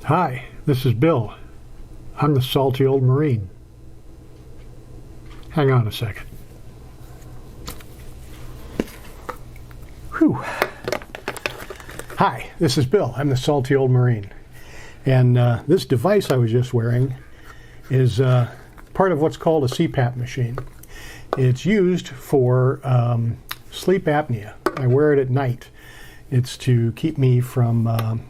Hi, this is Bill. I'm the salty old Marine. Hang on a second. Whew. Hi, this is Bill. I'm the salty old Marine. And this device I was just wearing is part of what's called a CPAP machine. It's used for sleep apnea. I wear it at night. It's to keep me from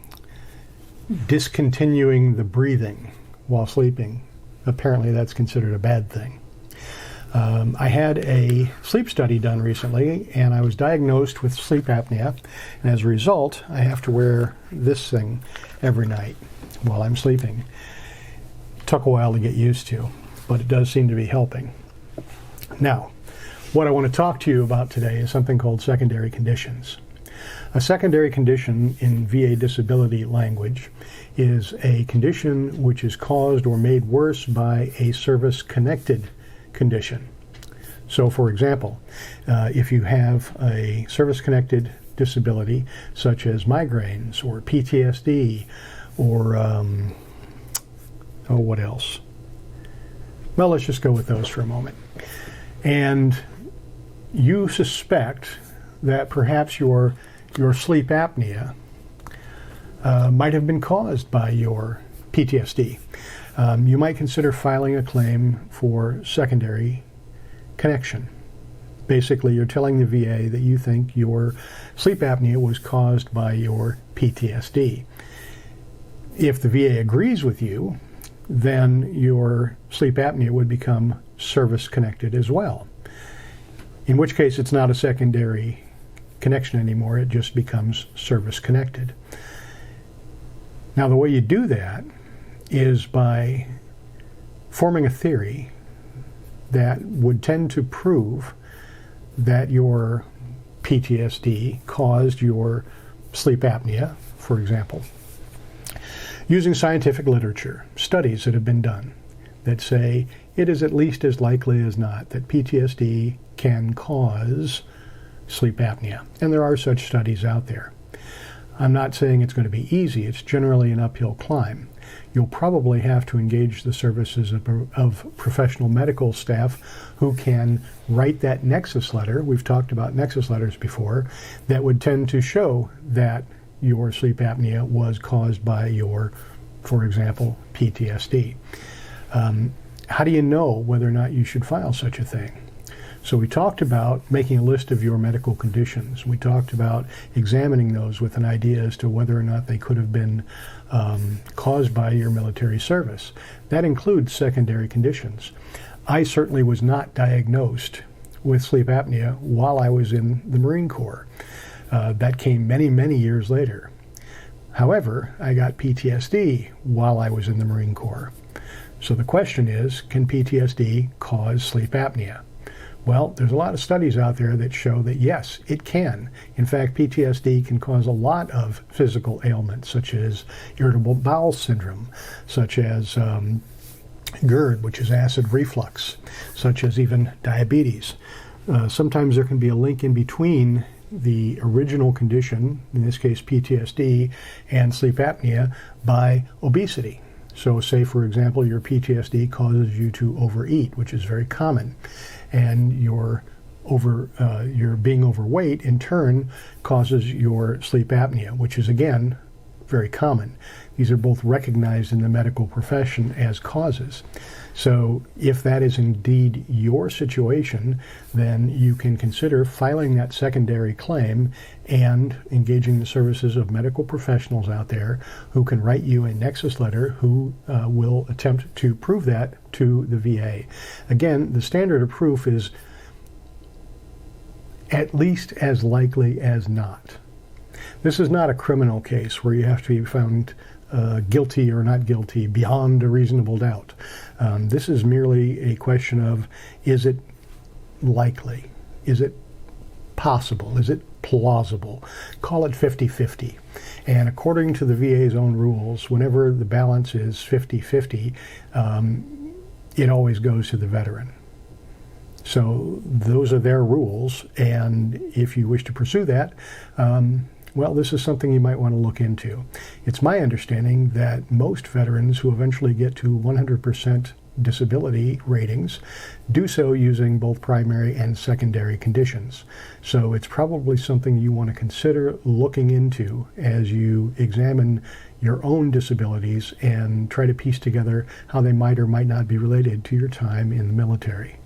discontinuing the breathing while sleeping. Apparently that's considered a bad thing. I had a sleep study done recently and I was diagnosed with sleep apnea, and as a result I have to wear this thing every night while I'm sleeping. It took a while to get used to, but it does seem to be helping. Now, what I want to talk to you about today is something called secondary conditions. A secondary condition in VA disability language is a condition which is caused or made worse by a service-connected condition. So, for example, if you have a service-connected disability such as migraines or PTSD or, what else? Well, let's just go with those for a moment. And you suspect that perhaps your sleep apnea might have been caused by your PTSD. You might consider filing a claim for secondary connection. Basically, you're telling the VA that you think your sleep apnea was caused by your PTSD. If the VA agrees with you, then your sleep apnea would become service-connected as well. In which case, it's not a secondary connection anymore, it just becomes service-connected. Now, the way you do that is by forming a theory that would tend to prove that your PTSD caused your sleep apnea, for example. Using scientific literature, studies that have been done that say it is at least as likely as not that PTSD can cause sleep apnea. And there are such studies out there. I'm not saying it's going to be easy. It's generally an uphill climb. You'll probably have to engage the services of professional medical staff who can write that nexus letter. We've talked about nexus letters before that would tend to show that your sleep apnea was caused by your, for example, PTSD. How do you know whether or not you should file such a thing? So we talked about making a list of your medical conditions. We talked about examining those with an idea as to whether or not they could have been caused by your military service. That includes secondary conditions. I certainly was not diagnosed with sleep apnea while I was in the Marine Corps. That came many, many years later. However, I got PTSD while I was in the Marine Corps. So the question is, can PTSD cause sleep apnea? Well, there's a lot of studies out there that show that yes, it can. In fact, PTSD can cause a lot of physical ailments, such as irritable bowel syndrome, such as GERD, which is acid reflux, such as even diabetes. Sometimes there can be a link in between the original condition, in this case PTSD, and sleep apnea by obesity. So say, for example, your PTSD causes you to overeat, which is very common, and your being overweight in turn causes your sleep apnea, which is again very common. These are both recognized in the medical profession as causes. So if that is indeed your situation, then you can consider filing that secondary claim and engaging the services of medical professionals out there who can write you a nexus letter who will attempt to prove that to the VA. Again, the standard of proof is at least as likely as not. This is not a criminal case where you have to be found guilty or not guilty beyond a reasonable doubt. This is merely a question of, is it likely? Is it possible? Is it plausible? Call it 50-50. And according to the VA's own rules, whenever the balance is 50-50, it always goes to the veteran. So those are their rules, and if you wish to pursue that, well, this is something you might want to look into. It's my understanding that most veterans who eventually get to 100% disability ratings do so using both primary and secondary conditions. So it's probably something you want to consider looking into as you examine your own disabilities and try to piece together how they might or might not be related to your time in the military.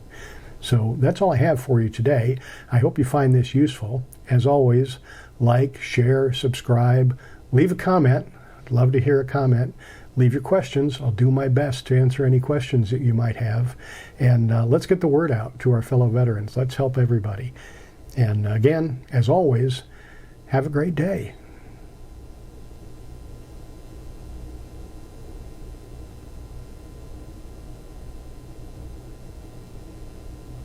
So that's all I have for you today. I hope you find this useful. As always, like, share, subscribe, leave a comment. I'd love to hear a comment. Leave your questions. I'll do my best to answer any questions that you might have. And let's get the word out to our fellow veterans. Let's help everybody. And again, as always, have a great day.